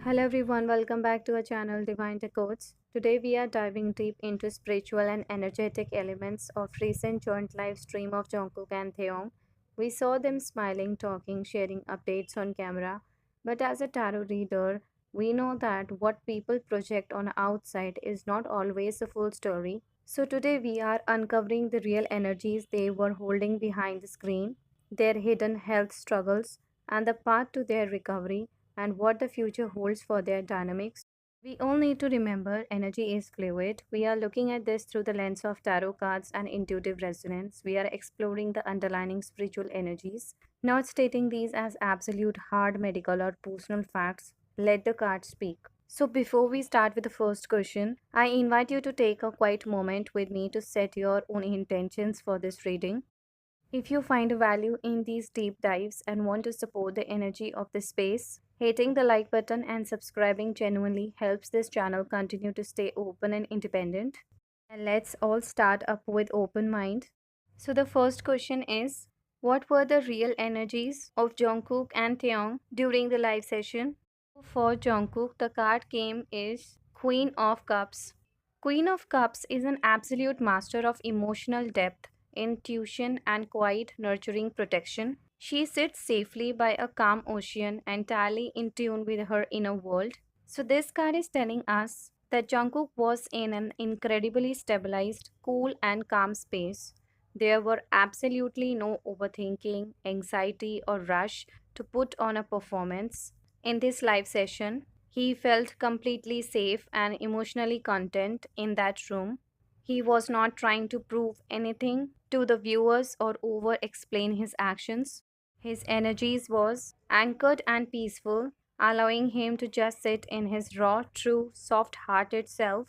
Hello everyone, welcome back to our channel Divine Decodes. Today we are diving deep into spiritual and energetic elements of recent joint live stream of Jungkook and Taehyung. We saw them smiling, talking, sharing updates on camera, but as a tarot reader, we know that what people project on outside is not always a full story. So today we are uncovering the real energies they were holding behind the screen, their hidden health struggles, and the path to their recovery and what the future holds for their dynamics. We all need to remember energy is fluid. We are looking at this through the lens of tarot cards and intuitive resonance. We are exploring the underlying spiritual energies, not stating these as absolute hard medical or personal facts. Let the cards speak. So, before we start with the first question, I invite you to take a quiet moment with me to set your own intentions for this reading. If you find value in these deep dives and want to support the energy of the space, hitting the like button and subscribing genuinely helps this channel continue to stay open and independent. And let's all start up with open mind. So the first question is, what were the real energies of Jungkook and Taehyung during the live session? For Jungkook, the card came is Queen of Cups. Queen of Cups is an absolute master of emotional depth, intuition, and quiet, nurturing protection. She sits safely by a calm ocean, entirely in tune with her inner world. So, this card is telling us that Jungkook was in an incredibly stabilized, cool, and calm space. There were absolutely no overthinking, anxiety, or rush to put on a performance. In this live session, he felt completely safe and emotionally content in that room. He was not trying to prove anything to the viewers or over explain his actions. His energies was anchored and peaceful, allowing him to just sit in his raw, true, soft-hearted self.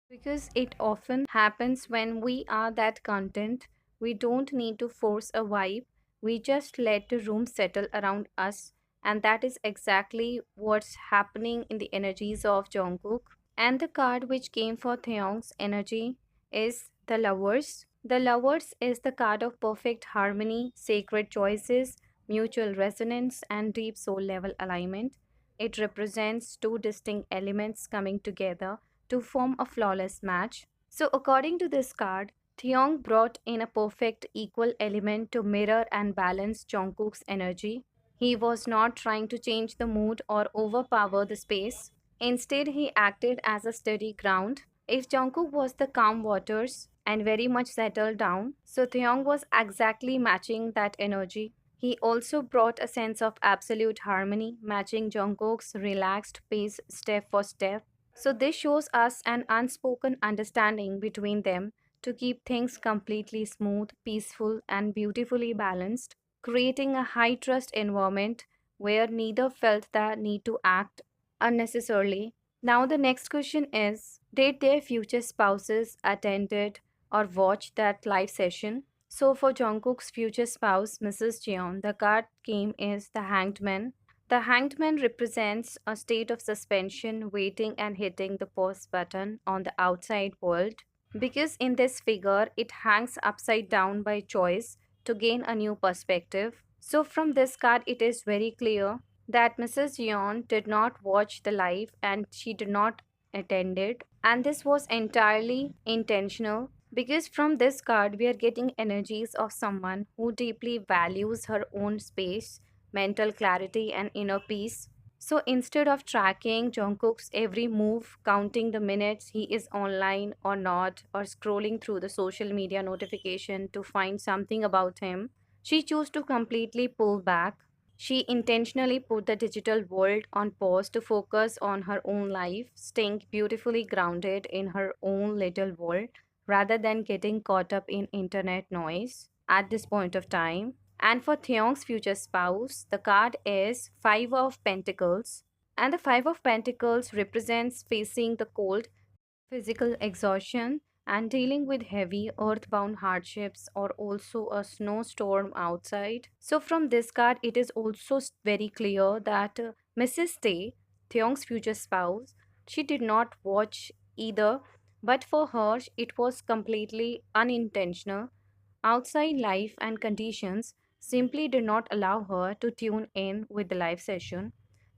Because it often happens when we are that content, we don't need to force a vibe. We just let the room settle around us, and that is exactly what's happening in the energies of Jungkook. And the card which came for Taehyung's energy is the Lovers. The Lovers is the card of perfect harmony, sacred choices, mutual resonance, and deep soul level alignment. It represents two distinct elements coming together to form a flawless match. So, according to this card, Taehyung brought in a perfect equal element to mirror and balance Jungkook's energy. He was not trying to change the mood or overpower the space. Instead, he acted as a steady ground. If Jungkook was the calm waters and very much settled down, so Taehyung was exactly matching that energy. He also brought a sense of absolute harmony, matching Jungkook's relaxed pace step for step. So, this shows us an unspoken understanding between them to keep things completely smooth, peaceful, and beautifully balanced, creating a high trust environment where neither felt the need to act unnecessarily. Now, the next question is, did their future spouses attended or watched that live session? So, for Jungkook's future spouse, Mrs. Jeon, the card came is the Hanged Man. The Hanged Man represents a state of suspension, waiting and hitting the pause button on the outside world. Because in this figure, it hangs upside down by choice to gain a new perspective. So, from this card, it is very clear that Mrs. Yeon did not watch the live and she did not attend it. And this was entirely intentional because from this card, we are getting energies of someone who deeply values her own space, mental clarity, and inner peace. So instead of tracking Jungkook's every move, counting the minutes he is online or not, or scrolling through the social media notification to find something about him, she chose to completely pull back. She intentionally put the digital world on pause to focus on her own life, staying beautifully grounded in her own little world rather than getting caught up in internet noise at this point of time. And for Theong's future spouse, the card is Five of Pentacles. And the Five of Pentacles represents facing the cold, physical exhaustion, and dealing with heavy earthbound hardships or also a snowstorm outside. So, from this card, it is also very clear that Mrs. Tay, Theong's future spouse, she did not watch either, but for her, it was completely unintentional. Outside life and conditions simply did not allow her to tune in with the live session.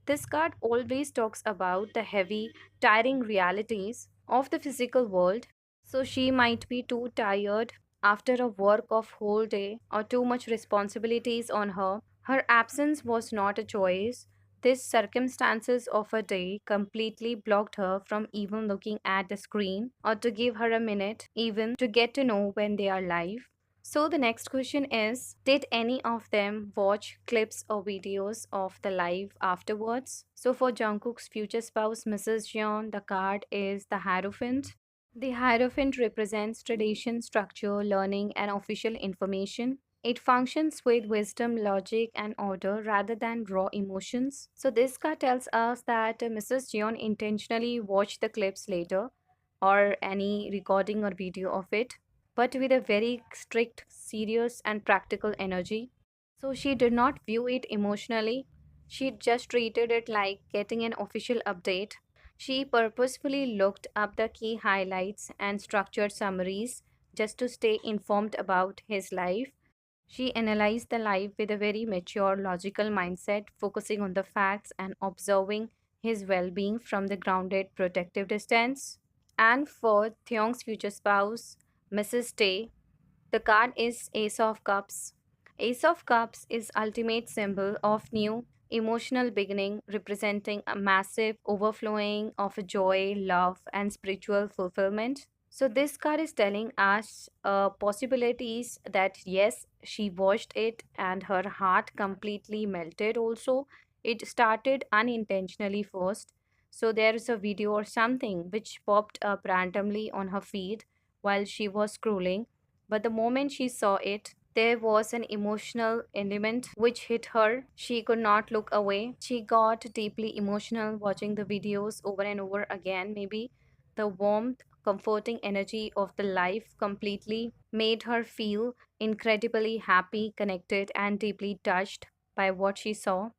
This card always talks about the heavy, tiring realities of the physical world. So she might be too tired after a work of whole day or too much responsibilities on her. Her absence was not a choice. These circumstances of a day completely blocked her from even looking at the screen or to give her a minute even to get to know when they are live. So the next question is, did any of them watch clips or videos of the live afterwards? So for Jungkook's future spouse, Mrs. Jeon, the card is the Hierophant. The Hierophant represents tradition, structure, learning, and official information. It functions with wisdom, logic, and order rather than raw emotions. So this card tells us that Mrs. Jeon intentionally watched the clips later or any recording or video of it, but with a very strict, serious, and practical energy. So she did not view it emotionally. She just treated it like getting an official update. She purposefully looked up the key highlights and structured summaries just to stay informed about his life. She analyzed the life with a very mature, logical mindset, focusing on the facts and observing his well being from the grounded, protective distance. And for Theong's future spouse, Mrs. Tay, the card is Ace of Cups. Ace of Cups is ultimate symbol of new emotional beginning, representing a massive overflowing of joy, love, and spiritual fulfillment. So this card is telling us possibilities that yes, she watched it and her heart completely melted. Also, it started unintentionally first. So there is a video or something which popped up randomly on her feed while she was scrolling, but the moment she saw it, there was an emotional element which hit her. She could not look away. She got deeply emotional watching the videos over and over again. Maybe the warmth, comforting energy of the life completely made her feel incredibly happy, connected, and deeply touched by what she saw.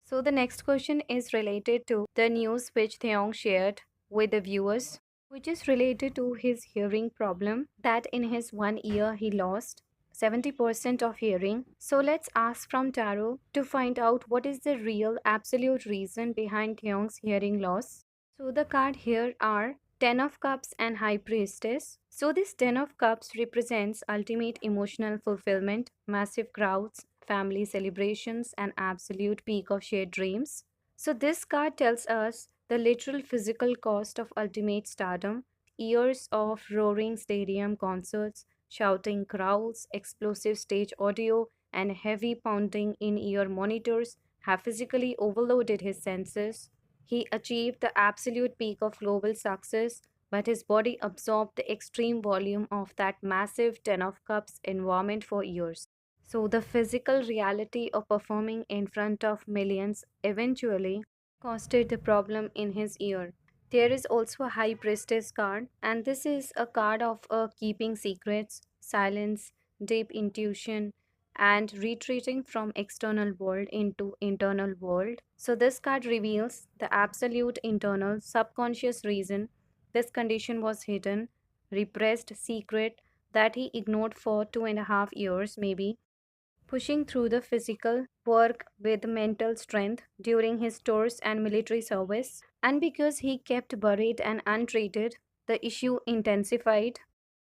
So the next question is related to the news which Theong shared with the viewers, which is related to his hearing problem that in his 1 year he lost 70% of hearing. So let's ask from Taro to find out what is the real absolute reason behind Theong's hearing loss. So the card here are Ten of Cups and High Priestess. So this Ten of Cups represents ultimate emotional fulfillment, massive crowds, family celebrations, and absolute peak of shared dreams. So this card tells us the literal physical cost of ultimate stardom, years of roaring stadium concerts, shouting crowds, explosive stage audio, and heavy pounding in-ear monitors have physically overloaded his senses. He achieved the absolute peak of global success, but his body absorbed the extreme volume of that massive Ten of Cups environment for years. So, the physical reality of performing in front of millions eventually costed the problem in his ear. There is also a High Priestess card, and this is a card of keeping secrets, silence, deep intuition, and retreating from external world into internal world. So this card reveals the absolute internal subconscious reason this condition was hidden, repressed secret that he ignored for 2.5 years maybe, pushing through the physical work with mental strength during his tours and military service. And because he kept buried and untreated, the issue intensified.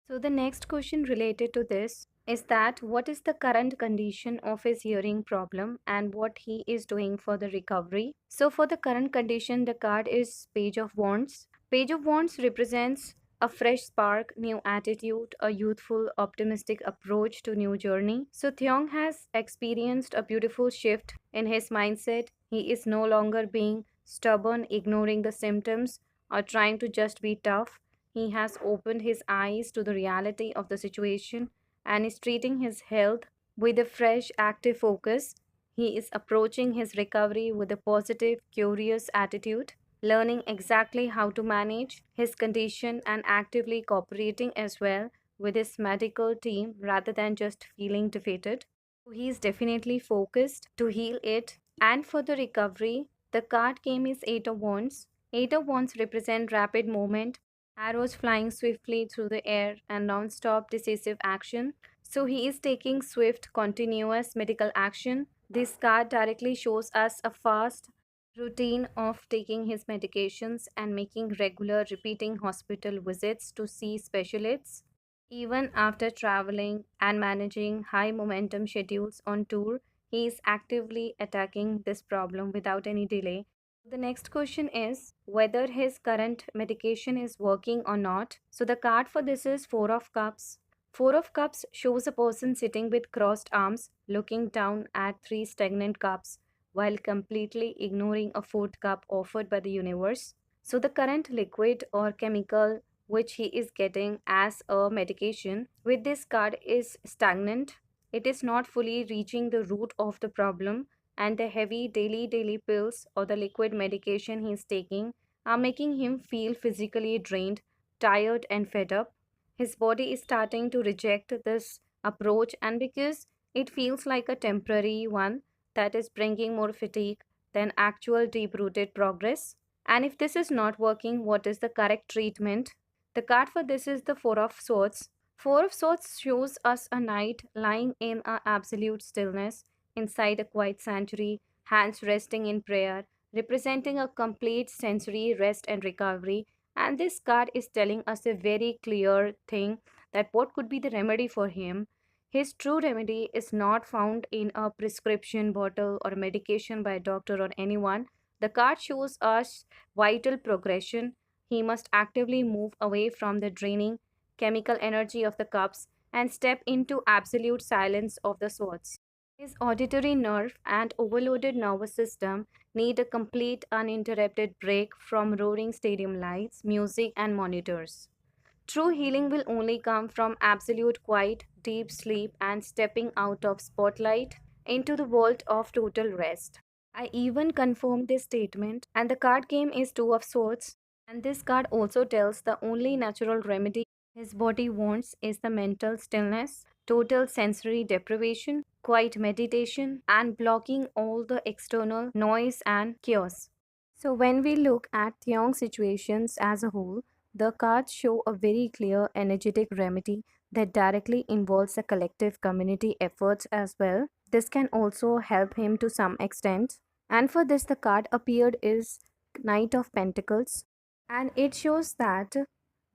So, the next question related to this is that what is the current condition of his hearing problem and what he is doing for the recovery? So, for the current condition, the card is Page of Wands. Page of Wands represents a fresh spark, new attitude, a youthful, optimistic approach to new journey. So Theong has experienced a beautiful shift in his mindset. He is no longer being stubborn, ignoring the symptoms, or trying to just be tough. He has opened his eyes to the reality of the situation and is treating his health with a fresh, active focus. He is approaching his recovery with a positive, curious attitude, learning exactly how to manage his condition and actively cooperating as well with his medical team rather than just feeling defeated. So he is definitely focused to heal it. And for the recovery, the card game is Eight of Wands. Eight of Wands represent rapid movement, arrows flying swiftly through the air, and non-stop decisive action. So he is taking swift, continuous medical action. This card directly shows us a fast, routine of taking his medications and making regular repeating hospital visits to see specialists. Even after traveling and managing high momentum schedules on tour, he is actively attacking this problem without any delay. The next question is whether his current medication is working or not. So the card for this is 4 of cups. 4 of cups shows a person sitting with crossed arms looking down at three stagnant cups while completely ignoring a fourth cup offered by the universe. So the current liquid or chemical which he is getting as a medication with this card is stagnant. It is not fully reaching the root of the problem, and the heavy daily pills or the liquid medication he is taking are making him feel physically drained, tired, and fed up. His body is starting to reject this approach, and because it feels like a temporary one that is bringing more fatigue than actual deep rooted progress. And if this is not working, what is the correct treatment? The card for this is the Four of Swords. Four of Swords shows us a knight lying in a absolute stillness inside a quiet sanctuary, hands resting in prayer, representing a complete sensory rest and recovery. And this card is telling us a very clear thing that what could be the remedy for him. His true remedy is not found in a prescription bottle or medication by a doctor or anyone. The card shows us vital progression. He must actively move away from the draining chemical energy of the cups and step into absolute silence of the swords. His auditory nerve and overloaded nervous system need a complete uninterrupted break from roaring stadium lights, music, and monitors. True healing will only come from absolute quiet, deep sleep, and stepping out of spotlight into the world of total rest. I even confirmed this statement, and the card game is Two of Swords. And this card also tells the only natural remedy his body wants is the mental stillness, total sensory deprivation, quiet meditation, and blocking all the external noise and chaos. So, when we look at Taehyung situations as a whole, the cards show a very clear energetic remedy that directly involves the collective community efforts as well. This can also help him to some extent. And for this, the card appeared is Knight of Pentacles, and it shows that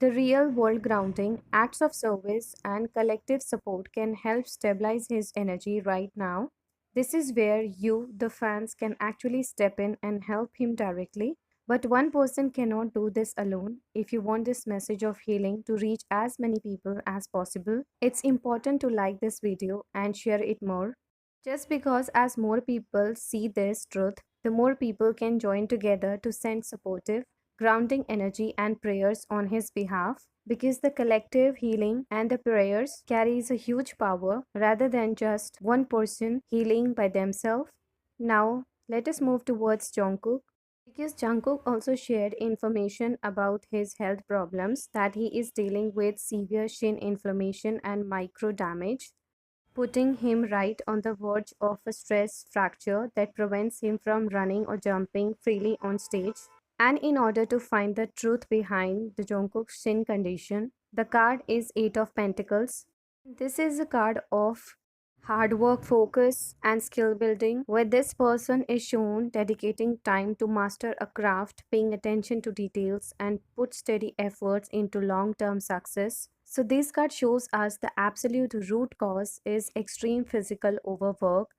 the real world grounding, acts of service, and collective support can help stabilize his energy right now. This is where you, the fans, can actually step in and help him directly. But one person cannot do this alone. If you want this message of healing to reach as many people as possible, it's important to like this video and share it more. Just because as more people see this truth, the more people can join together to send supportive, grounding energy and prayers on his behalf, because the collective healing and the prayers carries a huge power rather than just one person healing by themselves. Now, let us move towards Jungkook, because Jungkook also shared information about his health problems that he is dealing with severe shin inflammation and micro damage, putting him right on the verge of a stress fracture that prevents him from running or jumping freely on stage. And in order to find the truth behind the Jungkook's shin condition, the card is Eight of Pentacles. This is a card of hard work, focus, and skill building, where this person is shown dedicating time to master a craft, paying attention to details, and put steady efforts into long term success. So, this card shows us the absolute root cause is extreme physical overwork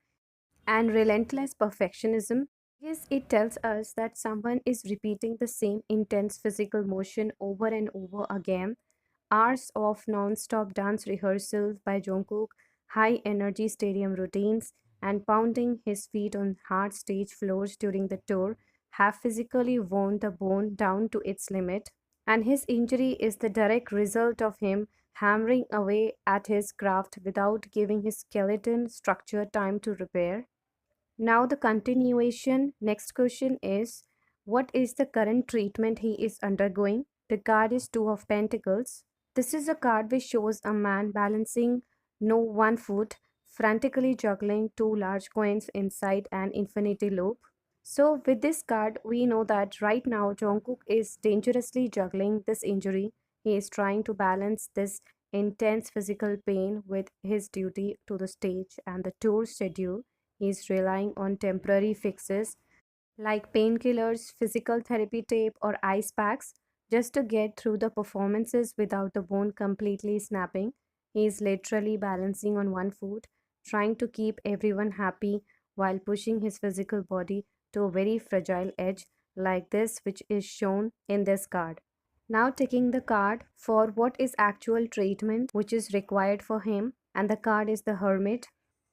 and relentless perfectionism. Yes, it tells us that someone is repeating the same intense physical motion over and over again. Hours of non-stop dance rehearsals by Jungkook, high energy stadium routines, and pounding his feet on hard stage floors during the tour have physically worn the bone down to its limit. And his injury is the direct result of him hammering away at his craft without giving his skeleton structure time to repair. Now, the continuation next question is what is the current treatment he is undergoing? The card is Two of Pentacles. This is a card which shows a man balancing no one foot, frantically juggling two large coins inside an infinity loop. So, with this card, we know that right now Jungkook is dangerously juggling this injury. He is trying to balance this intense physical pain with his duty to the stage and the tour schedule. He is relying on temporary fixes like painkillers, physical therapy tape, or ice packs, just to get through the performances without the bone completely snapping. He is literally balancing on one foot, trying to keep everyone happy while pushing his physical body to a very fragile edge, like this, which is shown in this card. Now, taking the card for what is actual treatment which is required for him, and the card is the Hermit.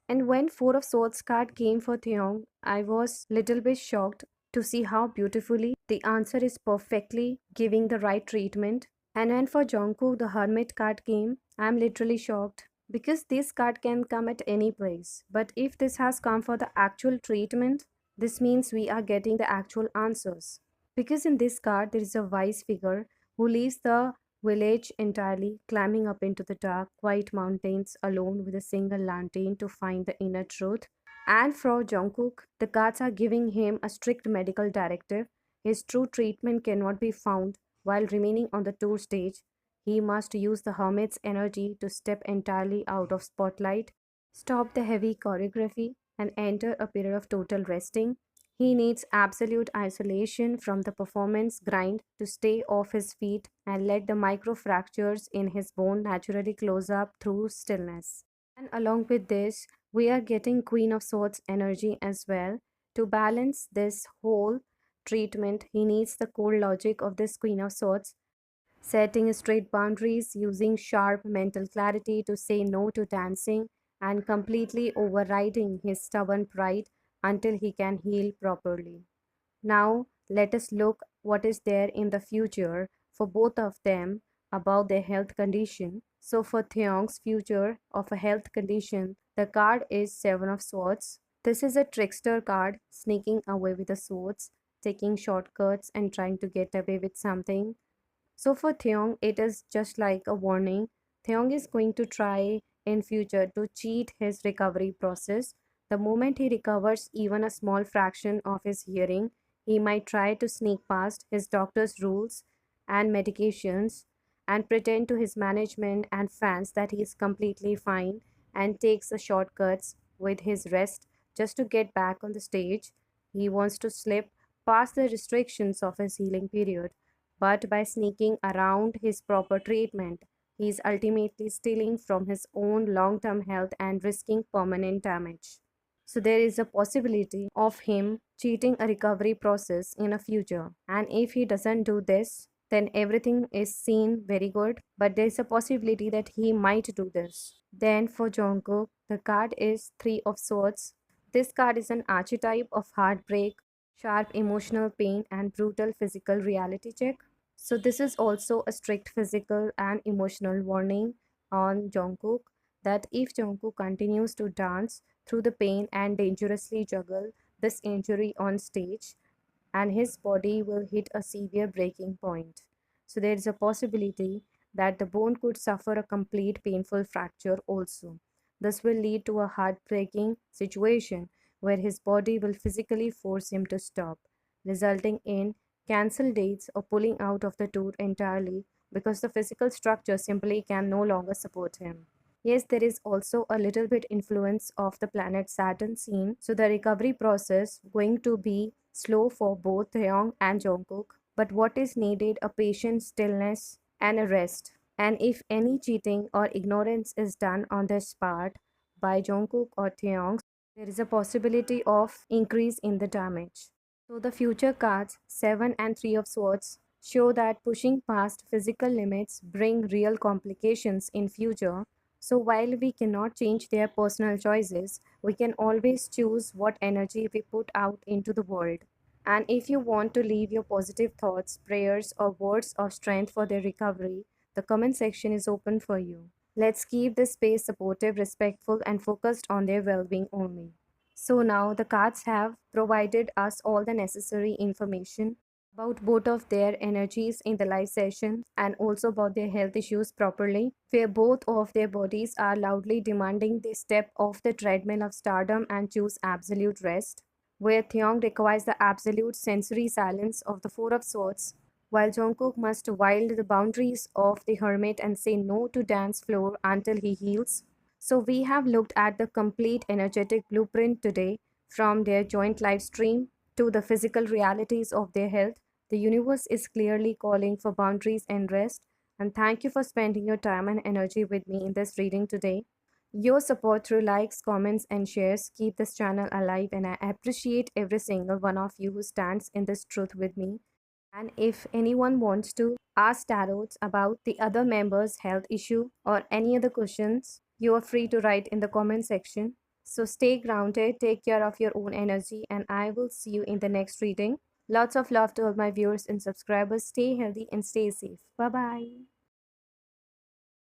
And when Four of Swords card came for Theong, I was little bit shocked to see how beautifully the answer is perfectly giving the right treatment. And when for Jungkook the Hermit card came, I'm literally shocked because this card can come at any place. But if this has come for the actual treatment, this means we are getting the actual answers. Because in this card there is a wise figure who leaves the village entirely, climbing up into the dark, quiet mountains alone with a single lantern to find the inner truth. And for Jungkook, the cards are giving him a strict medical directive. His true treatment cannot be found while remaining on the tour stage. He must use the hermit's energy to step entirely out of spotlight, stop the heavy choreography, and enter a period of total resting. He needs absolute isolation from the performance grind to stay off his feet and let the microfractures in his bone naturally close up through stillness. And along with this, we are getting Queen of Swords energy as well. To balance this whole treatment, he needs the core logic of this Queen of Swords, setting straight boundaries, using sharp mental clarity to say no to dancing, and completely overriding his stubborn pride until he can heal properly. Now, let us look what is there in the future for both of them about their health condition. So, for Theong's future of a health condition, the card is Seven of Swords. This is a trickster card, sneaking away with the swords, taking shortcuts, and trying to get away with something. So for Theong, it is just like a warning. Theong is going to try in future to cheat his recovery process. The moment he recovers even a small fraction of his hearing, he might try to sneak past his doctor's rules and medications and pretend to his management and fans that he is completely fine and takes the shortcuts with his rest just to get back on the stage. He wants to slip past the restrictions of his healing period, but by sneaking around his proper treatment, he is ultimately stealing from his own long term health and risking permanent damage. So, there is a possibility of him cheating a recovery process in a future. And if he doesn't do this, then everything is seen very good. But there is a possibility that he might do this. Then, for Jungkook, the card is Three of Swords. This card is an archetype of heartbreak, sharp emotional pain, and brutal physical reality check. So this is also a strict physical and emotional warning on Jungkook that if Jungkook continues to dance through the pain and dangerously juggle this injury on stage, and his body will hit a severe breaking point. So there is a possibility that the bone could suffer a complete painful fracture also. This will lead to a heartbreaking situation where his body will physically force him to stop, resulting in cancel dates or pulling out of the tour entirely because the physical structure simply can no longer support him. Yes, there is also a little bit influence of the planet Saturn seen, so the recovery process going to be slow for both Taehyung and Jungkook. But what is needed a patient stillness and a rest. And if any cheating or ignorance is done on this part by Jungkook or Taehyung, there is a possibility of increase in the damage. So the future cards 7 and 3 of swords show that pushing past physical limits bring real complications in future. So while we cannot change their personal choices, we can always choose what energy we put out into the world. And if you want to leave your positive thoughts, prayers, or words of strength for their recovery, the comment section is open for you. Let's keep this space supportive, respectful, and focused on their well being only. So now the cards have provided us all the necessary information about both of their energies in the live session and also about their health issues properly, where both of their bodies are loudly demanding they step off the treadmill of stardom and choose absolute rest, where Theong requires the absolute sensory silence of the Four of Swords, while Jungkook must wield the boundaries of the hermit and say no to dance floor until he heals. So we have looked at the complete energetic blueprint today, from their joint live stream to the physical realities of their health. The universe is clearly calling for boundaries and rest. And thank you for spending your time and energy with me in this reading today. Your support through likes, comments, and shares keep this channel alive, and I appreciate every single one of you who stands in this truth with me. And if anyone wants to ask Tarots about the other members' health issue or any other questions, you are free to write in the comment section. So stay grounded, take care of your own energy, and I will see you in the next reading. Lots of love to all my viewers and subscribers. Stay healthy and stay safe. Bye bye.